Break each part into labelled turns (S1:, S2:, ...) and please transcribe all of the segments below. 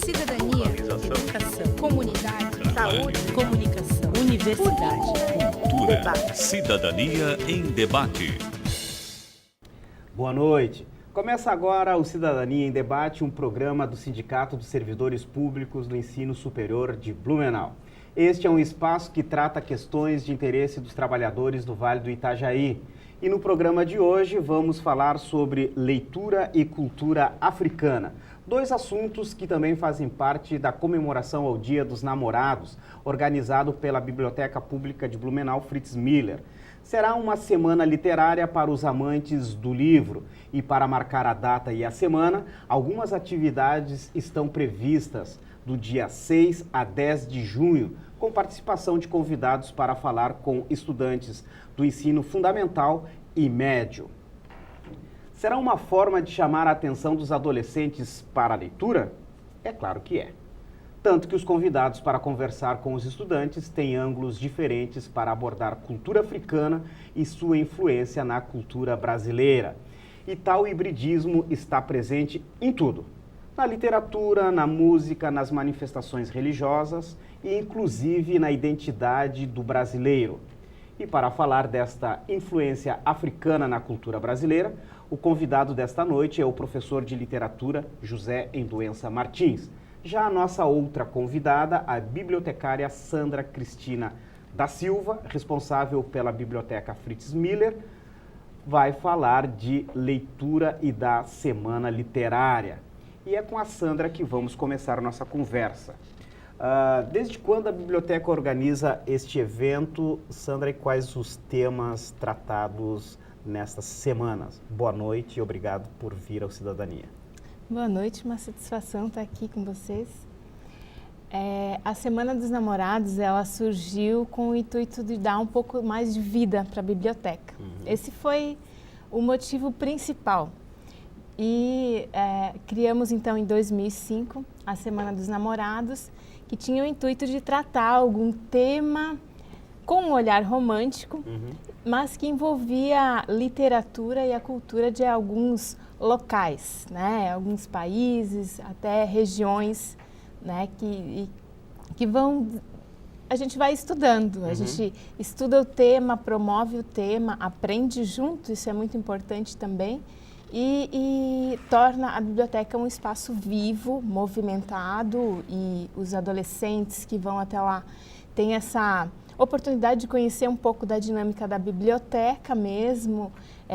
S1: cidadania,
S2: educação,
S1: comunidade,
S2: saúde, comunicação, universidade,
S3: cultura,
S2: debate.
S3: cidadania em debate.
S4: Boa noite. Começa agora o Cidadania em Debate, um programa do Sindicato dos Servidores Públicos do Ensino Superior de Blumenau. Este é um espaço que trata questões de interesse dos trabalhadores do Vale do Itajaí. E no programa de hoje vamos falar sobre leitura e cultura africana. Dois assuntos que também fazem parte da comemoração ao Dia dos Namorados, organizado pela Biblioteca Pública de Blumenau Fritz Miller. Será uma semana literária para os amantes do livro e para marcar a data e a semana, algumas atividades estão previstas do dia 6 a 10 de junho, com participação de convidados para falar com estudantes do ensino fundamental e médio. Será uma forma de chamar a atenção dos adolescentes para a leitura? É claro que é. Tanto que os convidados para conversar com os estudantes têm ângulos diferentes para abordar cultura africana e sua influência na cultura brasileira. E tal hibridismo está presente em tudo. Na literatura, na música, nas manifestações religiosas e inclusive na identidade do brasileiro. E para falar desta influência africana na cultura brasileira, o convidado desta noite é o professor de literatura José Endoença Martins. Já a nossa outra convidada, a bibliotecária Sandra Cristina da Silva, responsável pela Biblioteca Fritz Miller, vai falar de leitura e da Semana Literária. E é com a Sandra que vamos começar a nossa conversa. Desde quando a biblioteca organiza este evento, Sandra, e quais os temas tratados nestas semanas? Boa noite e obrigado por vir ao Cidadania.
S5: Boa noite, uma satisfação estar aqui com vocês. A Semana dos Namorados, ela surgiu com o intuito de dar um pouco mais de vida para a biblioteca. Esse foi o motivo principal. E criamos então em 2005 a Semana dos Namorados, que tinha o intuito de tratar algum tema com um olhar romântico, mas que envolvia a literatura e a cultura de alguns locais, né? Alguns países, até regiões, né? que vão... A gente vai estudando, a gente estuda o tema, promove o tema, aprende junto, isso é muito importante também, e torna a biblioteca um espaço vivo, movimentado, e os adolescentes que vão até lá têm essa oportunidade de conhecer um pouco da dinâmica da biblioteca mesmo,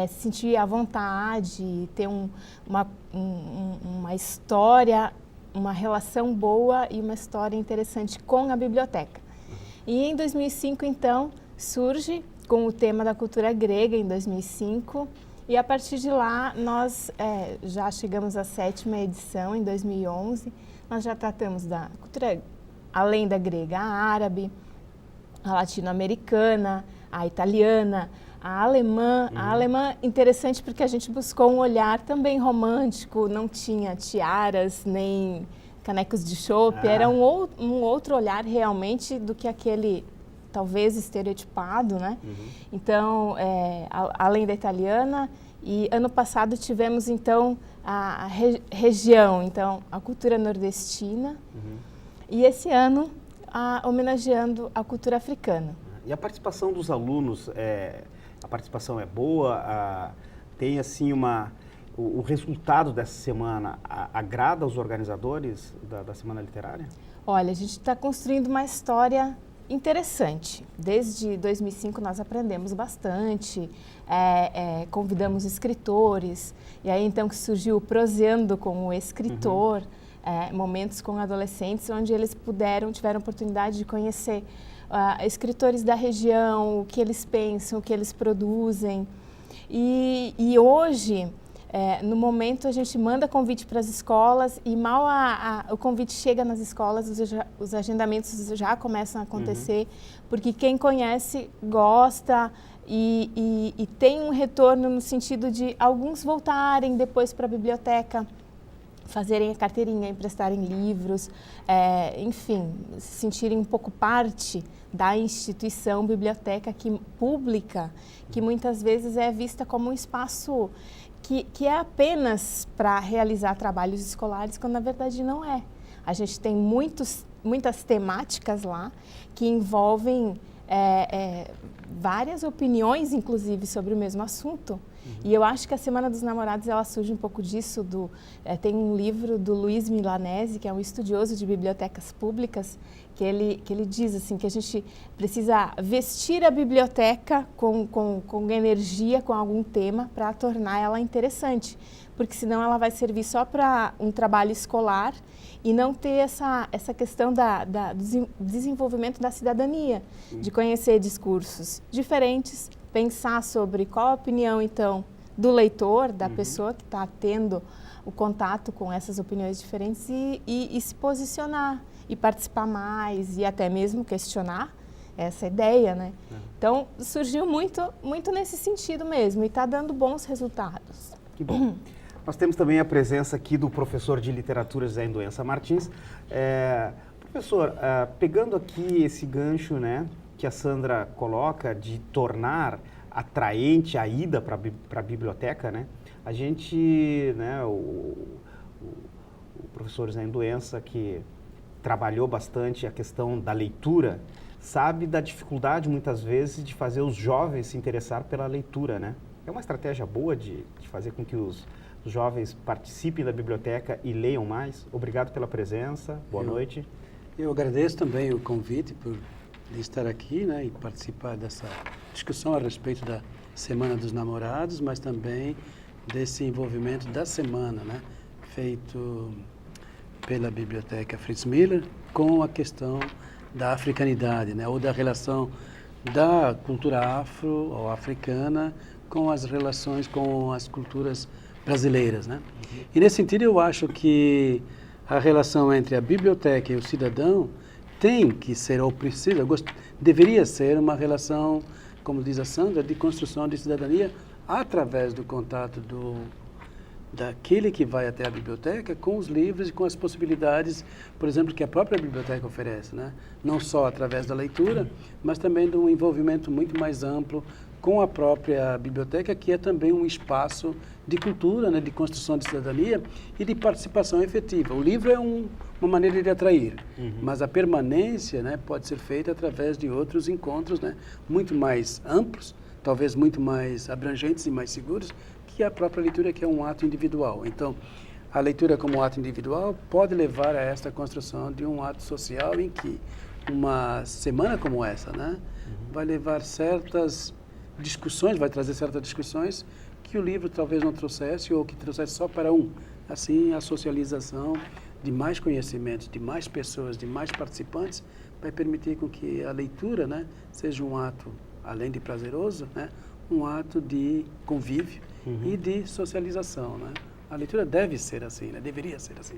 S5: se sentir à vontade, ter uma história, uma relação boa e uma história interessante com a biblioteca. E em 2005, então, surge com o tema da cultura grega, em 2005, e a partir de lá nós já chegamos à 7ª edição, em 2011. Nós já tratamos da cultura, além da grega, a árabe, a latino-americana, a italiana, a alemã. A alemã, interessante porque a gente buscou um olhar também romântico, não tinha tiaras, nem canecos de chopp, era um outro olhar realmente do que aquele, talvez, estereotipado, né? Então, além da italiana, e ano passado tivemos, então, a região, então, a cultura nordestina, e esse ano, homenageando a cultura africana.
S4: E a participação dos alunos, a participação é boa? Tem, assim, o resultado dessa semana agrada aos organizadores da Semana Literária?
S5: Olha, a gente está construindo uma história interessante. Desde 2005 nós aprendemos bastante, convidamos escritores, e aí então que surgiu o Proseando com o escritor, momentos com adolescentes, onde eles tiveram oportunidade de conhecer escritores da região, o que eles pensam, o que eles produzem. E hoje, no momento, a gente manda convite para as escolas e mal o convite chega nas escolas, os agendamentos já começam a acontecer, porque quem conhece gosta e tem um retorno no sentido de alguns voltarem depois para a biblioteca, fazerem a carteirinha, emprestarem livros, enfim, se sentirem um pouco parte da instituição biblioteca pública, que muitas vezes é vista como um espaço que é apenas para realizar trabalhos escolares, quando na verdade não é. A gente tem muitas temáticas lá que envolvem várias opiniões, inclusive, sobre o mesmo assunto. E eu acho que a Semana dos Namorados, ela surge um pouco disso. Tem um livro do Luiz Milanese, que é um estudioso de bibliotecas públicas, que ele diz assim, que a gente precisa vestir a biblioteca com energia, com algum tema, para tornar ela interessante. Porque senão ela vai servir só para um trabalho escolar e não ter essa questão do desenvolvimento da cidadania, de conhecer discursos diferentes, pensar sobre qual a opinião, então, do leitor, da pessoa que está tendo o contato com essas opiniões diferentes e se posicionar e participar mais e até mesmo questionar essa ideia, né? Então, surgiu muito nesse sentido mesmo e está dando bons resultados.
S4: Que bom. Nós temos também a presença aqui do professor de literatura José Endoença Martins. Professor, pegando aqui esse gancho, né, que a Sandra coloca de tornar atraente a ida para a biblioteca, né? A gente, né, o professor José Endoença, que trabalhou bastante a questão da leitura, sabe da dificuldade, muitas vezes, de fazer os jovens se interessar pela leitura, né? É uma estratégia boa de fazer com que os jovens participem da biblioteca e leiam mais. Obrigado pela presença. Boa noite.
S1: Eu agradeço também o convite de estar aqui, né, e participar dessa discussão a respeito da Semana dos Namorados, mas também desse envolvimento da semana, né, feito pela Biblioteca Fritz Miller com a questão da africanidade, né, ou da relação da cultura afro ou africana com as relações com as culturas brasileiras, né? E nesse sentido eu acho que a relação entre a biblioteca e o cidadão tem que ser, ou precisa, deveria ser uma relação, como diz a Sandra, de construção de cidadania através do contato daquele que vai até a biblioteca com os livros e com as possibilidades, por exemplo, que a própria biblioteca oferece, né? Não só através da leitura, mas também de um envolvimento muito mais amplo com a própria biblioteca, que é também um espaço de cultura, né, de construção de cidadania e de participação efetiva. O livro é uma maneira de atrair, mas a permanência, né, pode ser feita através de outros encontros, né, muito mais amplos, talvez muito mais abrangentes e mais seguros, que a própria leitura, que é um ato individual. Então, a leitura como ato individual pode levar a esta construção de um ato social em que uma semana como essa, né, vai levar certas discussões, vai trazer certas discussões que o livro talvez não trouxesse ou que trouxesse só para um. Assim, a socialização de mais conhecimentos, de mais pessoas, de mais participantes, vai permitir com que a leitura, né, seja um ato, além de prazeroso, né, um ato de convívio e de socialização, né? A leitura deve ser assim, né? Deveria ser assim.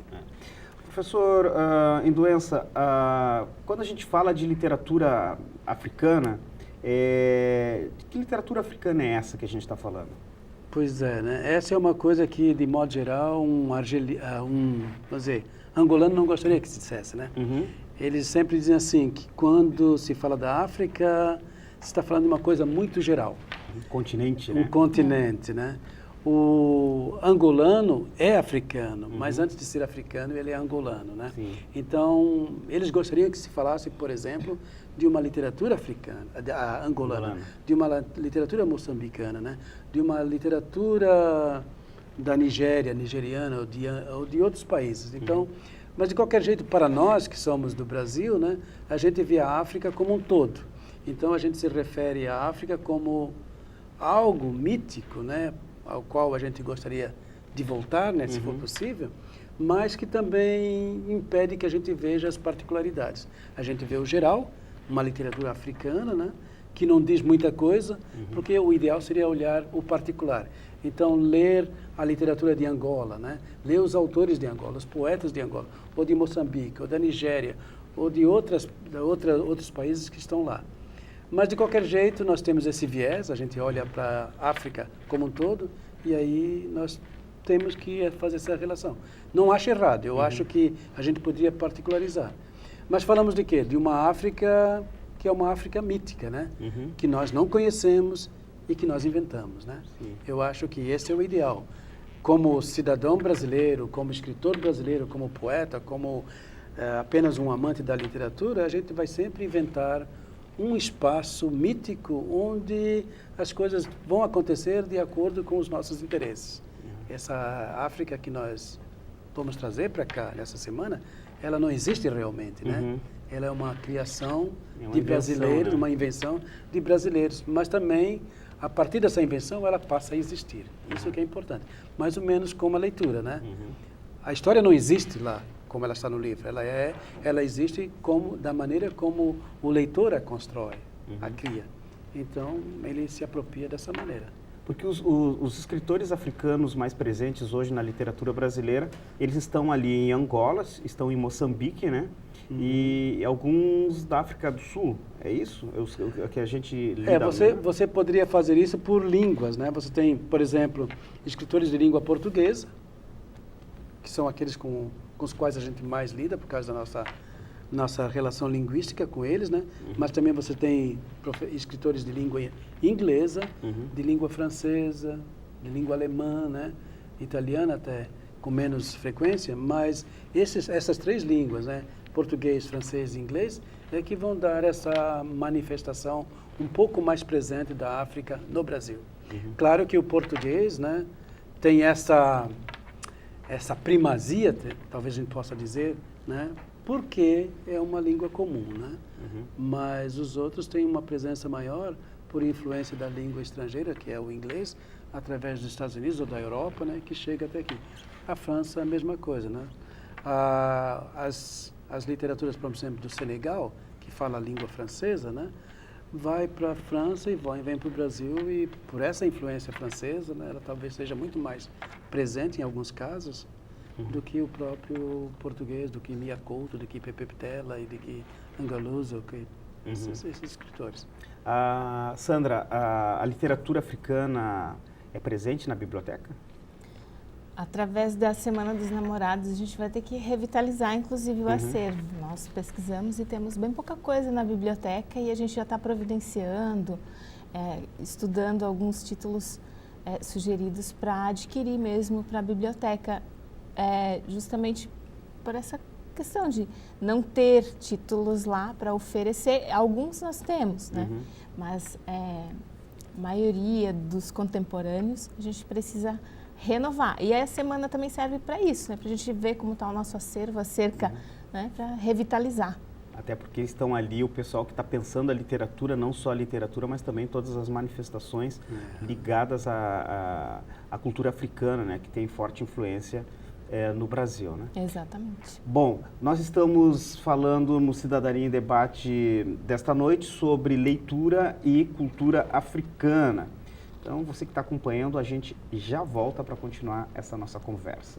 S4: Professor Endoença, quando a gente fala de literatura africana, que literatura africana é essa que a gente está falando?
S1: Pois é, né? Essa é uma coisa que, de modo geral, angolano não gostaria que se dissesse, né? Eles sempre dizem assim, que quando se fala da África, se está falando de uma coisa muito geral.
S4: Um continente, né?
S1: Um continente, né? O angolano é africano, mas antes de ser africano, ele é angolano, né? Sim. Então, eles gostariam que se falasse, por exemplo, de uma literatura africana, angolana, de uma literatura moçambicana, né? De uma literatura da Nigéria, nigeriana, ou de outros países. Então, mas de qualquer jeito, para nós que somos do Brasil, né, a gente vê a África como um todo. Então, a gente se refere à África como algo mítico, né, ao qual a gente gostaria de voltar, né, se for possível, mas que também impede que a gente veja as particularidades. A gente vê o geral, uma literatura africana, né, que não diz muita coisa, porque o ideal seria olhar o particular. Então, ler a literatura de Angola, né, ler os autores de Angola, os poetas de Angola, ou de Moçambique, ou da Nigéria, ou de outros países que estão lá. Mas, de qualquer jeito, nós temos esse viés, a gente olha para a África como um todo, e aí nós temos que fazer essa relação. Não acho errado, eu acho que a gente poderia particularizar. Mas falamos de quê? De uma África que é uma África mítica, né? Que nós não conhecemos e que nós inventamos, né? Eu acho que esse é o ideal. como cidadão brasileiro, como escritor brasileiro, como poeta, como apenas um amante da literatura, a gente vai sempre inventar um espaço mítico onde as coisas vão acontecer de acordo com os nossos interesses. Essa África que nós vamos trazer para cá nessa semana, ela não existe realmente, né? Ela é uma criação de brasileiros, uma invenção de brasileiros, mas também, a partir dessa invenção, ela passa a existir. Isso que é importante. Mais ou menos como a leitura, né? A história não existe lá, como ela está no livro. Ela existe da maneira como o leitor a constrói, a cria. Então, ele se apropria dessa maneira.
S4: Porque os escritores africanos mais presentes hoje na literatura brasileira, eles estão ali em Angola, estão em Moçambique, né? E alguns da África do Sul, é isso? Que a gente lida
S1: você poderia fazer isso por línguas, né? Você tem, por exemplo, escritores de língua portuguesa, que são aqueles com os quais a gente mais lida por causa da nossa relação linguística com eles, né? Mas também você tem escritores de língua inglesa, de língua francesa, de língua alemã, né? Italiana até com menos frequência, mas essas três línguas, né? Português, francês e inglês, é que vão dar essa manifestação um pouco mais presente da África no Brasil. Claro que o português, né, tem essa primazia, talvez a gente possa dizer, né, porque é uma língua comum, né? Mas os outros têm uma presença maior por influência da língua estrangeira, que é o inglês, através dos Estados Unidos ou da Europa, né, que chega até aqui. A França, a mesma coisa, né? As literaturas, por exemplo, do Senegal, que fala a língua francesa, né, vai para a França e vem para o Brasil, e por essa influência francesa, né, ela talvez seja muito mais presente em alguns casos do que o próprio português, do que Mia Couto, do que Pepe Pitela e do que Angaluso, esses escritores.
S4: Sandra, a literatura africana é presente na biblioteca?
S5: Através da Semana dos Namorados, a gente vai ter que revitalizar, inclusive, o acervo. Nós pesquisamos e temos bem pouca coisa na biblioteca e a gente já está providenciando, estudando alguns títulos sugeridos para adquirir mesmo para a biblioteca, justamente por essa questão de não ter títulos lá para oferecer. Alguns nós temos, né? Mas a maioria dos contemporâneos a gente precisa renovar. E a semana também serve para isso, né? Para a gente ver como está o nosso acervo, acerca, né? Para revitalizar.
S4: Até porque estão ali o pessoal que está pensando a literatura, não só a literatura, mas também todas as manifestações ligadas à cultura africana, né? Que tem forte influência no Brasil, né?
S5: Exatamente.
S4: Bom, nós estamos falando no Cidadania em Debate desta noite sobre leitura e cultura africana. Então, você que está acompanhando, a gente já volta para continuar essa nossa conversa.